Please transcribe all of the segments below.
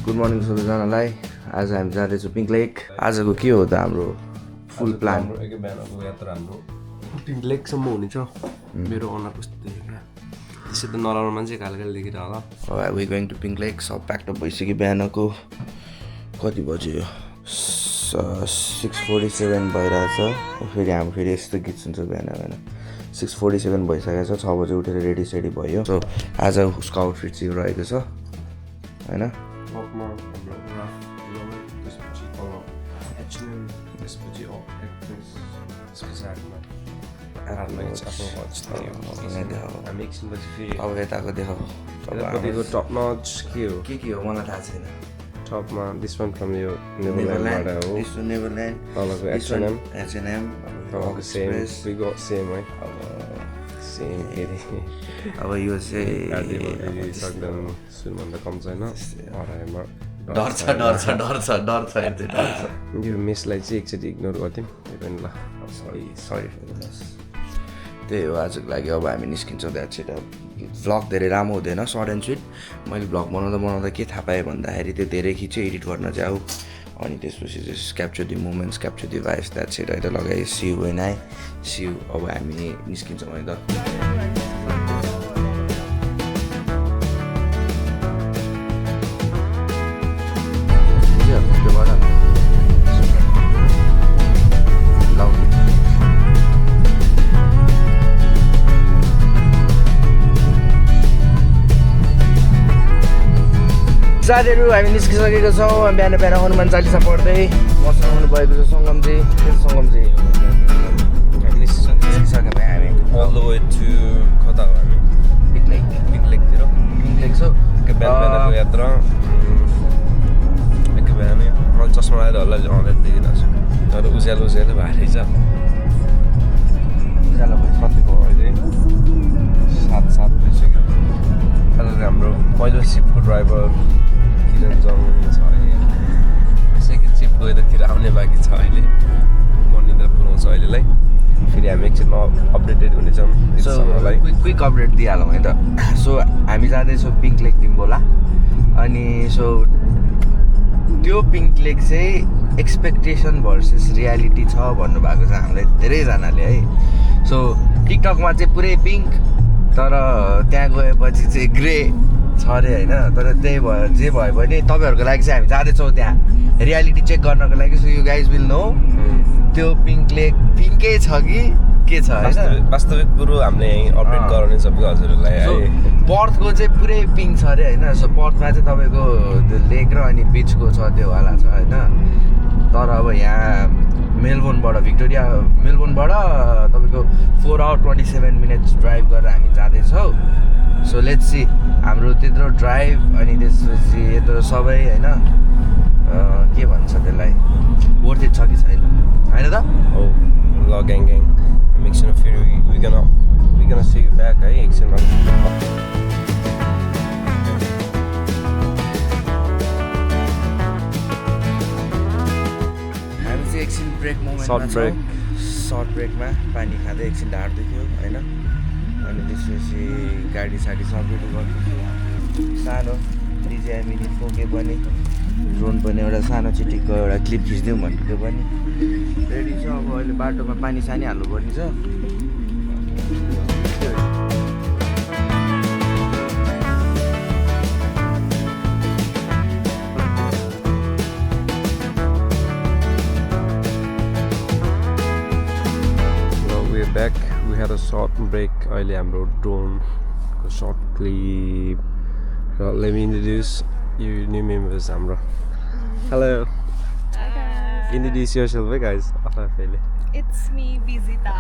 Good morning सबैजनालाई। आज हामी जाँदैछौँ पिङ्क लेक। आजको के हो त हाम्रो फुल प्लान? एकै बिहानको यात्रा हाम्रो पिङ्क लेकसम्म हुनेछ। मेरो अनुहार कस्तो देखेको त्यसै त नराम्रो मान्छे कालो देखिरह होला। We going to pink lake. सब प्याकअप भइसक्यो। बिहानको कति बज्यो यो? 6:47 भइरहेछ। फेरि हाम्रो फेरि यस्तो गीत सुन्छ बिहान 6:47 भइसकेको छ। 6 बजे उठेर रेडी सेडी भयो। सो आज उसको आउटफिट चाहिँ रहेको छ होइन। अब यताको देखो टप नच के हो मलाई थाहा छैन। टपमा दिस वान फ्रम यो नेभरल्यान्ड हो तलको H&M तलको सेम वी गट सेम है सेम फेरि अब यो चाहिँ सक्दैन सुनभन्दा कम छैन अढाइमा डर छ यो मेसलाई चाहिँ एकचोटि इग्नोर गरिदिउँ त्यही पनि ल सरी त्यही हो आजको लागि। अब हामी निस्किन्छौँ। That's it. भ्लग धेरै राम्रो हुँदैन, सर्ट एन्ड स्विट। मैले भ्लग बनाउँदा के थाहा पाएँ भन्दाखेरि त्यो धेरै खिच्यो एडिट गर्न चाहिँ आऊ अनि त्यसपछि चाहिँ capture the moments capture the vibes that's it है त। लगाएँ सियु वेन आई सियु। अब हामी निस्किन्छौँ है त। साथीहरू हामी निस्किसकेको छौँ। बिहान हनुमान चालिसा पढ्दै मसँग हुनुभएको छ सङ्गमजी। निस्किसक्यो भाइ हामी। अल द वे टु कता हो हामी पिङ्क लेकतिर पिङ्क लेक छ। बिहानको यात्रा एकै बिहानै मलाई चस्मा लगाएर होला अँध्यारो देखिरहेको छु तर उज्यालो भारी छ। कति भयो अहिले 7 भइसक्यो। आज हाम्रो पहिलो सिपको ड्राइभर किरण जङ छ। सेकेन्ड सिप गएरतिर आउने बाँकी छ। अहिले मनिन्द्र पुऱ्याउँछ अहिलेलाई। फेरि हामी एकछिनमा अपडेटेड हुनेछौँ समयलाई। क्विक अपडेट दिइहालौँ है त। सो हामी जाँदैछौँ पिङ्क लेक तिम्बोला। अनि सो त्यो पिङ्क लेक चाहिँ एक्सपेक्टेसन भर्सेस रियालिटी छ भन्नुभएको छ हामीलाई धेरैजनाले है। सो टिकटकमा चाहिँ पुरै पिङ्क तर त्यहाँ गएपछि चाहिँ ग्रे छ अरे होइन। तर त्यही भयो जे भयो भने तपाईँहरूको लागि चाहिँ हामी जाँदैछौँ त्यहाँ रियालिटी चेक गर्नको लागि। So you guys will know त्यो पिङ्क लेक पिङ्कै छ कि के छ होइन। वास्तविक कुरो हामीले यहीँ अपडेट गराउने छ हजुरहरूलाई है। पर्थको चाहिँ पुरै पिङ्क छ अरे होइन। सो पर्थमा चाहिँ तपाईँको त्यो लेक र अनि बिचको छ त्यो वाला छ होइन। तर अब यहाँ भिक्टोरिया मेलबोर्नबाट तपाईँको 4 hours 27 minutes ड्राइभ गरेर हामी जाँदैछौँ। सो लेट्स सी हाम्रो त्यत्रो ड्राइभ अनि त्यसपछि यत्रो सबै होइन के भन्छ त्यसलाई वर्थ इट छ कि छैन होइन त। हो ल ग्याङ मिक्सन फेरि वी गना सी यु ब्याक है एकछिनमा। एकछिन ब्रेक मोमेन्टमा सर्ट ब्रेकमा पानी खाँदै एकछिन ढाड दुख्यो होइन। अनि त्यसपछि गाडी साडी सबैले गर्दैछु। सानो डिजिआई मिनी फोके पनि ड्रोन पनि एउटा सानो चिटिकको एउटा क्लिप खिचिदिउँ भनेको पनि रेडी छ। अब अहिले बाटोमा पानी सानी हाल्नुपर्ने छ। Back, we had a short break. अहिले हाम्रो ड्रोनको short clip. Let me introduce you new members हाम्रो. Hello. Hi guys. Introduce yourself, guys. आफैले. It's me, Vizita.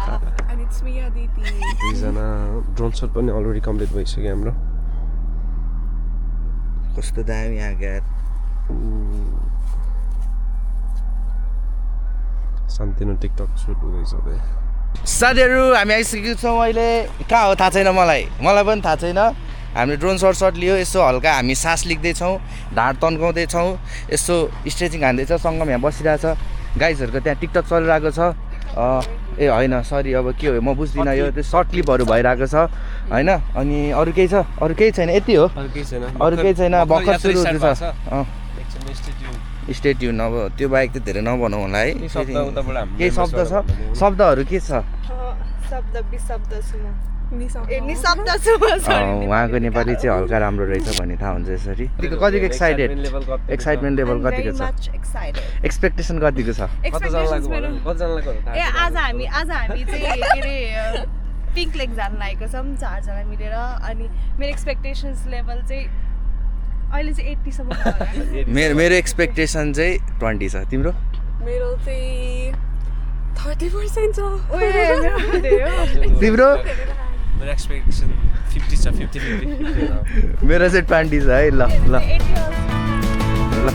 And it's me, Aditi. दुईजना ड्रोन शट पनि अलरेडी कम्प्लिट भइसक्यो हाम्रो। कस्तो दामी आएको शान्तिनो टिकटक सुट हुँदैछ त्यही। साथीहरू हामी आइसकेको छौँ। अहिले कहाँ हो थाहा छैन मलाई पनि थाहा छैन। हामीले ड्रोन सर्ट लियो। यसो हल्का हामी सास लिँदैछौँ, ढाड तन्काउँदैछौँ, यसो स्ट्रेचिङ हान्दैछ। सङ्गम यहाँ बसिरहेछ। गाइजहरूको त्यहाँ टिकटक चलिरहेको छ। ए होइन सरी अब के हो म बुझ्दिनँ। यो त्यो सर्ट क्लिपहरू भइरहेको छ होइन। अनि अरू केही छ? अरू केही छैन, यति हो। अरू केही छैन। भर्खर सुरु हुँदैछ। स्टे ट्युन अब त्यो बाहेक त धेरै नभनौँ होला है केही शब्द छ शब्दहरू के छ शब्द विशब्द छु म निशब्द छु म उहाँको नेपाली चाहिँ हल्का राम्रो रहेछ भन्ने थाहा हुन्छ यसरी कतिको एक्साइटमेन्ट लेभल कतिको छ एक्सपेक्टेसन कतिको छ ए आज हामी चाहिँ के अरे पिङ्क लेक जान लागेको छौँ 4 जना मिलेर अनि मेरो एक्सपेक्टेसन्स लेभल चाहिँ अहिले चाहिँ 80 सम्म छ मेरो एक्सपेक्टेसन चाहिँ 20 छ तिम्रो मेरो चाहिँ 30% छ तिम्रो मेरो एक्सपेक्टेसन 50 छ 50 मेरो चाहिँ 20 छ है ल ल ल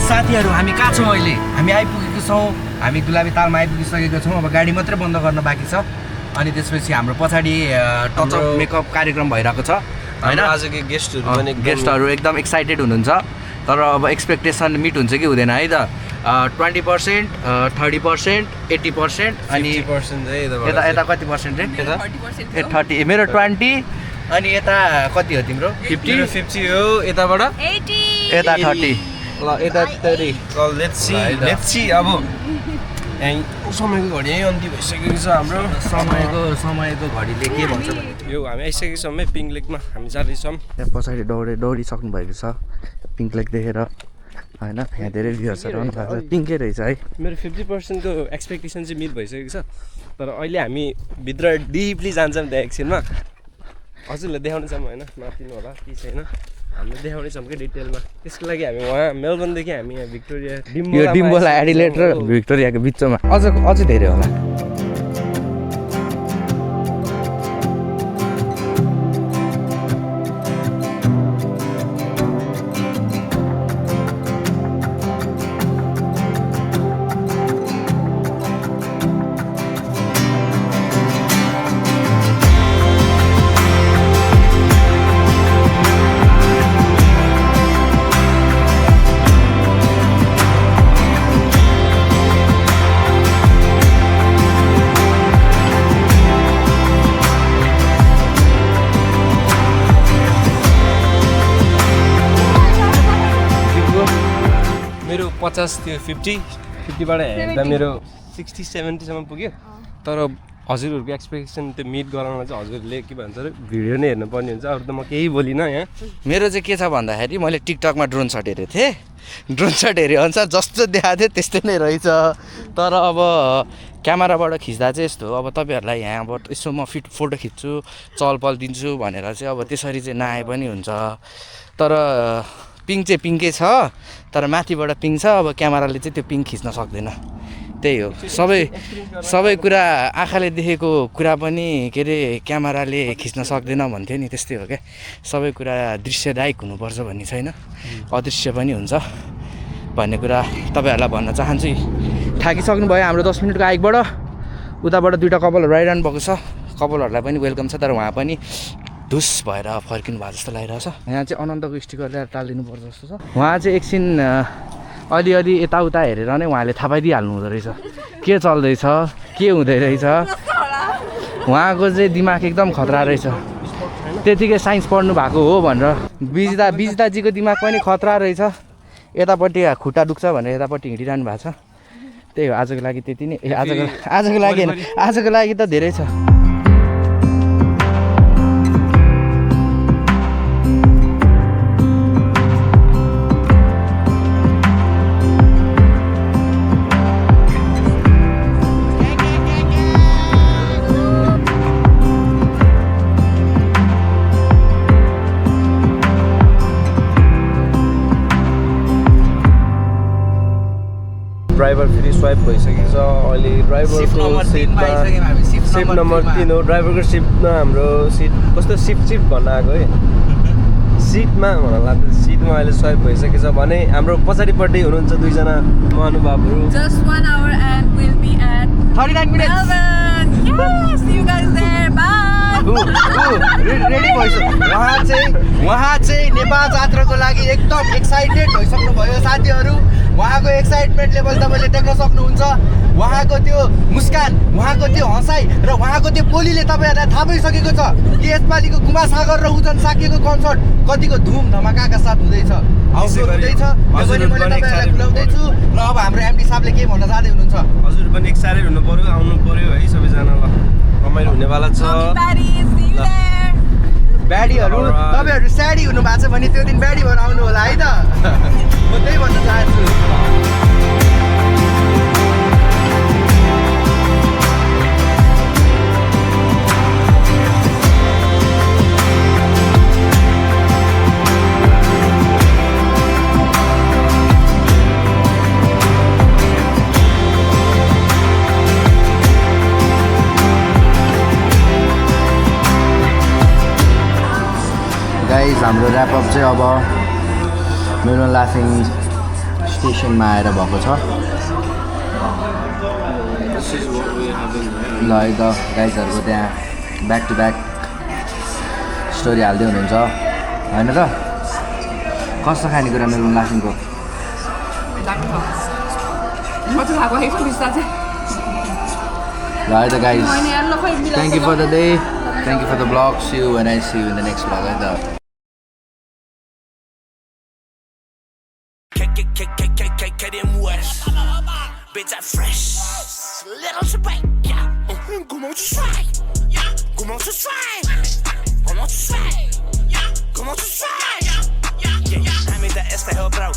साथीहरू हामी कहाँ छौँ अहिले हामी आइपुगेको छौँ हामी गुलाबी तालमा आइपुगिसकेको छौँ अब गाडी मात्रै बन्द गर्न बाँकी छ अनि त्यसपछि हाम्रो पछाडि टचअप मेकअप कार्यक्रम भइरहेको छ होइन आजको गेस्टहरू एकदम एक्साइटेड हुनुहुन्छ तर अब एक्सपेक्टेसन मिट हुन्छ कि हुँदैन है त 20%, 30%, 80% अनि यता कति पर्सेन्ट रे 30 मेरो 20 अनि यता कति हो तिम्रो 50 हो यताबाट 80 यता 30 ल यता 30 ल लेट्स सी अब यही समयको घडी यही अन्ति भइसकेको छ हाम्रो समयको घडीले के भन्छ भने यो हामी आइसकेको छौँ है पिङ्क लेकमा हामी जाँदैछौँ त्यहाँ पछाडि दौडिसक्नु भएको छ पिङ्क लेक देखेर होइन यहाँ धेरै भ्युजहरू आउनु भएको छ पिङ्कै रहेछ है मेरो 50% को एक्सपेक्टेसन चाहिँ मिट भइसकेको छ तर अहिले हामी भित्र डिपली जान्छौँ त्यहाँ एकछिनमा हजुरलाई देखाउने छौँ होइन नतिनु होला के छैन हामीले देखाउने छौँ कि डिटेलमा त्यसको लागि हामी वहाँ मेलबर्नदेखि हामी यहाँ भिक्टोरिया डिम्बोला एडिलेड र भिक्टोरियाको बिचमा अझ धेरै होला मेरो 50 थियो 50बाट हेर्दा मेरो 60-70 सम्म पुग्यो तर हजुरहरूको एक्सपेक्टेसन त्यो मिट गराउन चाहिँ हजुरले के भन्छ अरे भिडियो नै हेर्नु पर्ने हुन्छ अरू त म केही बोलिनँ यहाँ मेरो चाहिँ के छ भन्दाखेरि मैले टिकटकमा ड्रोन सट हेरेको थिएँ ड्रोन सट हेरे अनुसार जस्तो देखाएको थियो त्यस्तै नै रहेछ तर अब क्यामेराबाट खिच्दा चाहिँ यस्तो अब तपाईँहरूलाई यहाँबाट यसो म फोटो खिच्छु चलपल दिन्छु भनेर चाहिँ अब त्यसरी चाहिँ नआए पनि हुन्छ तर पिङ चाहिँ पिङ्कै छ तर माथिबाट पिङ छ अब क्यामेराले चाहिँ त्यो पिङ खिच्न सक्दैन त्यही हो सबै कुरा आँखाले देखेको कुरा पनि के अरे क्यामेराले खिच्न सक्दैन भन्थ्यो नि त्यस्तै हो क्या सबै कुरा दृश्यदायक हुनुपर्छ भन्ने छैन अदृश्य पनि हुन्छ भन्ने कुरा तपाईँहरूलाई भन्न चाहन्छु थाकिसक्नु भयो हाम्रो 10 मिनटको हाइकबाट उताबाट दुईवटा कपालहरू आइरहनु भएको छ कपालहरूलाई पनि वेलकम छ तर उहाँ पनि धुस भएर फर्किनु भएको जस्तो लागिरहेछ यहाँ चाहिँ अनन्तको स्टिकर ल्याएर टालिदिनु पर्छ जस्तो छ उहाँ चाहिँ एकछिन अलिअलि यताउता हेरेर नै उहाँले थाहा पाइदिइहाल्नु हुँदो रहेछ के चल्दैछ के हुँदै रहेछ उहाँको चाहिँ दिमाग एकदम खतरा रहेछ त्यतिकै साइन्स पढ्नु भएको हो भनेर बिजिताजीको दिमाग पनि खतरा रहेछ यतापट्टि खुट्टा दुख्छ भनेर यतापट्टि हिँडिरहनु भएको छ त्यही हो आजको लागि त्यति नै आजको लागि त धेरै छ ड्राइभर फेरि स्वाइप भइसकेको छ अहिले ड्राइभरको सिटमा सिट नम्बर 3 हो ड्राइभरको सिटमा हाम्रो सिट कस्तो सिट भन्न आएको है सिटमा भन्न लाग्छ सिटमा अहिले स्वाइप भइसकेको छ भने हाम्रो पछाडिपट्टि हुनुहुन्छ दुईजना महानुभावहरू Just 1 hour and we'll be at 39 minutes Melbourne. Yeah, see you guys there. Bye. Ready भइसक्यो उहाँ चाहिँ नेपाल जात्राको लागि एकदम एक्साइटेड भइसक्नु भयो साथीहरू उहाँको एक्साइटमेन्ट लेभल तपाईँले देख्न सक्नुहुन्छ उहाँको त्यो मुस्कान उहाँको त्यो हँसाइ र उहाँको त्यो बोलीले तपाईँहरूलाई थाहा भइसकेको छ कि यसपालिको कुमार सागर र उजन साकेको कन्सर्ट कतिको धुम धमाकाका साथ हुँदैछ आउटडोर हुँदैछ यो पनि मैले तपाईँहरूलाई खुलाउँदैछु र अब हाम्रो एमडी साहबले के भन्न चाहँदै हुनुहुन्छ हजुर पनि एक्साइटेड हुनु पर्यो आउनु पर्यो है सबैजना ल रमाइलो हुनेवाला छ ब्याडीहरू तपाईँहरू स्याडी हुनु भएको छ भने त्यो दिन ब्याडी भएर आउनु होला है त म त्यही भन्न चाहन्छु गाइज हाम्रो ऱ्यापअप चाहिँ अब मेरो लाफिङ स्टेसनमा आएर भएको छ ल है त गाइजहरूको त्यहाँ ब्याक टु ब्याक स्टोरी हाल्दै हुनुहुन्छ होइन र कस्तो खानेकुरा मेरो लाफिङको ल है त guys thank you for the day thank you for the blog see you and I see you in the next blog है त Bitch, I'm fresh. Little Trebek, yeah. Come on, to try. Yeah. Come on, to try. Come on, to try. Yeah. Come on, to try. Yeah. Yeah. I'm in the S to help out.